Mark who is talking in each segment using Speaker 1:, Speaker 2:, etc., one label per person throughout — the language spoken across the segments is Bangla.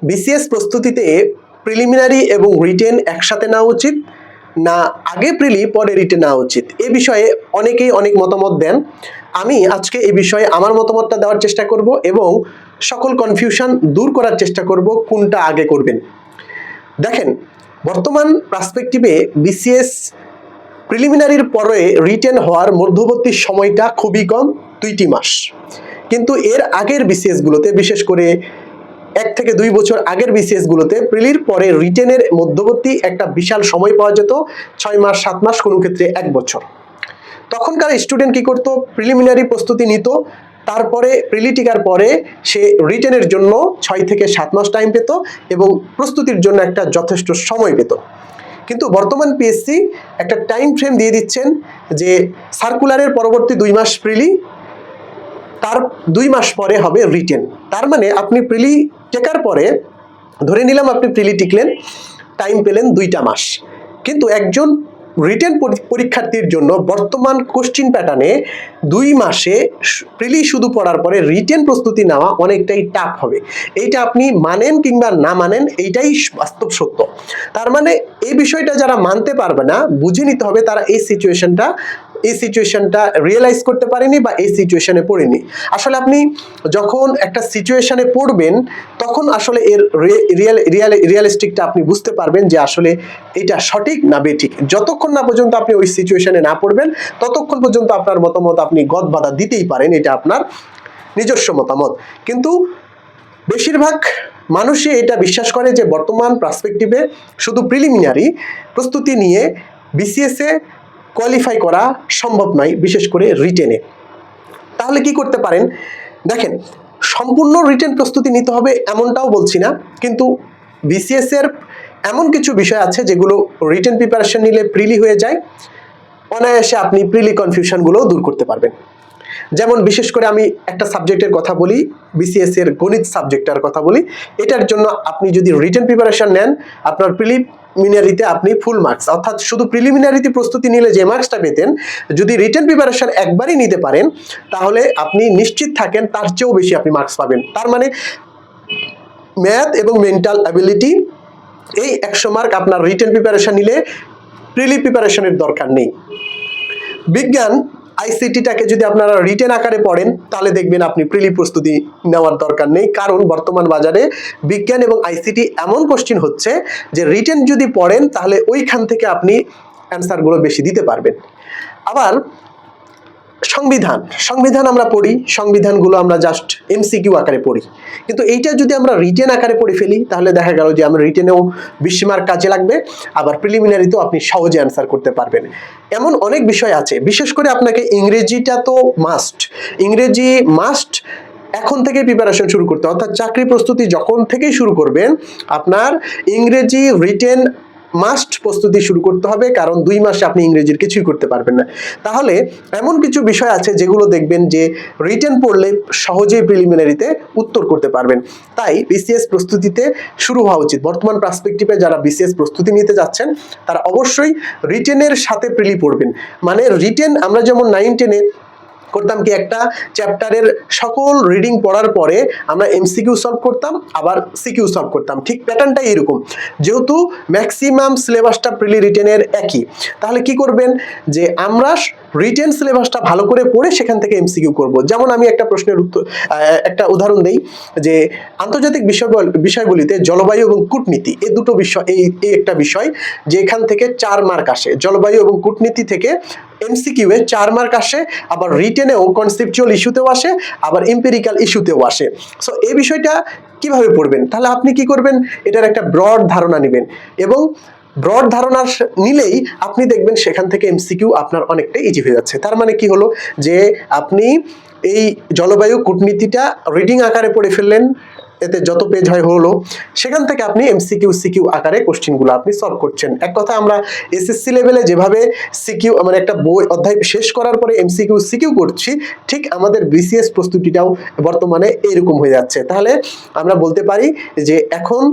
Speaker 1: বিসিএস প্রস্তুতিতে প্রিলিমিনারি এবং রিটেন একসাথে নেওয়া উচিত, না আগে প্রিলি পরে রিটেন নেওয়া উচিত, এ বিষয়ে অনেকেই অনেক মতামত দেন। আমি আজকে এই বিষয়ে আমার মতামতটা দেওয়ার চেষ্টা করব এবং সকল কনফিউশন দূর করার চেষ্টা করব কোনটা আগে করবেন। দেখেন, বর্তমান পার্সপেক্টিভে বিসিএস প্রিলিমিনারির পরে রিটেন হওয়ার মধ্যবর্তী সময়টা খুবই কম, 2টি মাস। কিন্তু এর আগের বিসিএসগুলোতে, বিশেষ করে 1 থেকে 2 বছর আগের বিসিএসগুলোতে প্রিলির পরে রিটেনের মধ্যবর্তী একটা বিশাল সময় পাওয়া যেত, 6 মাস 7 মাস, কোনো ক্ষেত্রে 1 বছর। তখনকার স্টুডেন্ট কি করতো, প্রিলিমিনারি প্রস্তুতি নিত, তারপরে প্রিলি টিকার পরে সে রিটেনের জন্য 6 থেকে 7 মাস টাইম পেত এবং প্রস্তুতির জন্য একটা যথেষ্ট সময় পেত। কিন্তু বর্তমান পিএসসি একটা টাইম ফ্রেম দিয়ে দিচ্ছেন যে সার্কুলারের পরবর্তী 2 মাস প্রিলি, তার 2 মাস পরে হবে রিটেন। তার মানে আপনি প্রিলি টেকার পরে ধরে নিলাম আপনি প্রিলি টিকলেন, টাইম পেলেন 2টা মাস, কিন্তু একজন রিটেন পরীক্ষার্থীর জন্য বর্তমান কোশ্চিন প্যাটার্নে 2 মাসে প্রিলি শুধু পড়ার পরে রিটেন প্রস্তুতি নেওয়া অনেকটাই টাফ হবে। এইটা আপনি মানেন কিংবা না মানেন, এইটাই বাস্তব সত্য। তার মানে এই বিষয়টা যারা মানতে পারবে না, বুঝে নিতে হবে তারা এই সিচুয়েশনটা রিয়েলাইজ করতে পারেনি বা এই সিচুয়েশনে পড়েনি। আসলে আপনি যখন একটা সিচুয়েশনে পড়বেন তখন আসলে এর রিয়েলিস্টিকটা আপনি বুঝতে পারবেন যে আসলে এটা সঠিক না বেঠিক। যতক্ষণ না পর্যন্ত আপনি ওই সিচুয়েশনে না পড়বেন ততক্ষণ পর্যন্ত আপনার মতামত আপনি গদবাধা দিতেই পারেন, এটা আপনার নিজস্ব মতামত। কিন্তু বেশিরভাগ মানুষই এটা বিশ্বাস করে যে বর্তমান পার্সপেক্টিভে শুধু প্রিলিমিনারি প্রস্তুতি নিয়ে বিসিএসে কোয়ালিফাই করা সম্ভব নয়, বিশেষ করে রিটেনে। তাহলে কি করতে পারেন? দেখেন, সম্পূর্ণ রিটেন প্রস্তুতি নিতে হবে এমনটাও বলছি না, কিন্তু বিসিএস এর এমন কিছু বিষয় আছে যেগুলো রিটেন প্রিপারেশন নিলে প্রিলি হয়ে যায়, অনায়াসে আপনি প্রিলি কনফিউশনগুলোও দূর করতে পারবেন। যেমন বিশেষ করে আমি একটা সাবজেক্টের কথা বলি, বিসিএস এর গণিত সাবজেক্টের কথা বলি। এটার জন্য আপনি যদি রিটেন প্রিপারেশন নেন, আপনার প্রিলিমিনারিতে আপনি ফুল মার্কস, অর্থাৎ শুধু প্রিলিমিনারিতে প্রস্তুতি নিলে যে মার্কসটা পেতেন, যদি রিটেন প্রিপারেশন একবারই নিতে পারেন তাহলে আপনি নিশ্চিত থাকেন তার চেয়েও বেশি আপনি মার্কস পাবেন। তার মানে ম্যাথ এবং মেন্টাল অ্যাবিলিটি, এই 100 মার্ক আপনার রিটেন প্রিপারেশন নিলে প্রিলি প্রিপারেশনের দরকার নেই। বিজ্ঞান আইসিটিটাকে যদি আপনারা রিটেন আকারে পড়েন তাহলে দেখবেন আপনি প্রিলি প্রস্তুতি নেওয়ার দরকার নেই, কারণ বর্তমান বাজারে বিজ্ঞান এবং আইসিটি এমন কোশ্চিন হচ্ছে যে রিটেন যদি পড়েন তাহলে ওইখান থেকে আপনি অ্যান্সারগুলো বেশি দিতে পারবেন। আবার সংবিধান আমরা পড়ি, সংবিধানগুলো আমরা জাস্ট এমসিকিউ আকারে পড়ি, কিন্তু এইটা যদি আমরা রিটেন আকারে পড়ে ফেলি তাহলে দেখা গেল যে আমরা রিটেনেও 20 মার্ক কাজে লাগবে, আবার প্রিলিমিনারিতেও আপনি সহজে অ্যান্সার করতে পারবেন। এমন অনেক বিষয় আছে, বিশেষ করে আপনাকে ইংরেজিটা তো ইংরেজি মাস্ট এখন থেকে প্রিপারেশন শুরু করতে, অর্থাৎ চাকরি প্রস্তুতি যখন থেকেই শুরু করবেন আপনার ইংরেজি রিটেন মাস্ট প্রস্তুতি শুরু করতে হবে, কারণ 2 মাসে আপনি ইংরেজির কিছুই করতে পারবেন না। তাহলে এমন কিছু বিষয় আছে যেগুলো দেখবেন যে রিটেন পড়লে সহজেই প্রিলিমিনারিতে উত্তর করতে পারবেন। তাই বিসিএস প্রস্তুতিতে শুরু হওয়া উচিত। বর্তমান পার্সপেক্টিভে যারা বিসিএস প্রস্তুতি নিতে যাচ্ছেন তারা অবশ্যই রিটেনের সাথে প্রিলি পড়বেন। মানে রিটেন আমরা যেমন 9-10-এ করতাম কি, একটা চ্যাপ্টারের সকল রিডিং পড়ার পরে আমরা এমসিকিউ সলভ করতাম, আবার সিকিউ সলভ করতাম, ঠিক প্যাটার্নটাই এরকম। যেহেতু ম্যাক্সিমাম সিলেবাসটা প্রিলি রিটেনের একই, তাহলে কি করবেন যে আমরা রিটেন সিলেবাসটা ভালো করে পড়ে সেখান থেকে এমসিকিউ করব। যেমন আমি একটা প্রশ্নের একটা উদাহরণ দেই যে আন্তর্জাতিক বিষয়গুলিতে জলবায়ু এবং কূটনীতি, এই দুটো বিষয়, এই একটা বিষয় যেখান থেকে 4 মার্ক আসে। জলবায়ু এবং কূটনীতি থেকে এমসিকিউ এ 4 মার্ক আসে, আবার রিটেনেও কনসেপচুয়াল ইস্যুতেও আসে, আবার এমপিরিক্যাল ইস্যুতেও আসে। সো এই বিষয়টা কিভাবে পড়বেন? তাহলে আপনি কি করবেন, এটার একটা ব্রড ধারণা নেবেন, এবং ব্রড ধারণা নিলেই আপনি দেখবেন সেখান থেকে এমসিকিউ আপনার অনেকটা ইজি হয়ে যাচ্ছে। তার মানে কি হলো যে আপনি এই জলবায়ু কূটনীতিটা রিডিং আকারে পড়ে ফেললেন, এতে যত পেজ হয় হলো, সেখান থেকে আপনি এমসিকিউ সিকিউ আকারে কোশ্চেনগুলো আপনি সলভ করছেন। এক কথা আমরা এসএসসি লেভেলে যেভাবে সিকিউ মানে একটা বই অধ্যায় শেষ করার পরে এমসিকিউ সিকিউ করছি, ঠিক আমাদের বিসিএস প্রস্তুতিটাও বর্তমানে এরকম হয়ে যাচ্ছে। তাহলে আমরা বলতে পারি যে এখন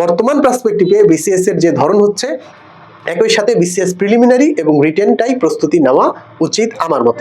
Speaker 1: বর্তমান পার্সপেক্টিভে বিসিএস এর যে ধরন হচ্ছে, একই সাথে বিসিএস প্রিলিমিনারি এবং রিটেনটাই প্রস্তুতি নেওয়া উচিত আমার মতে।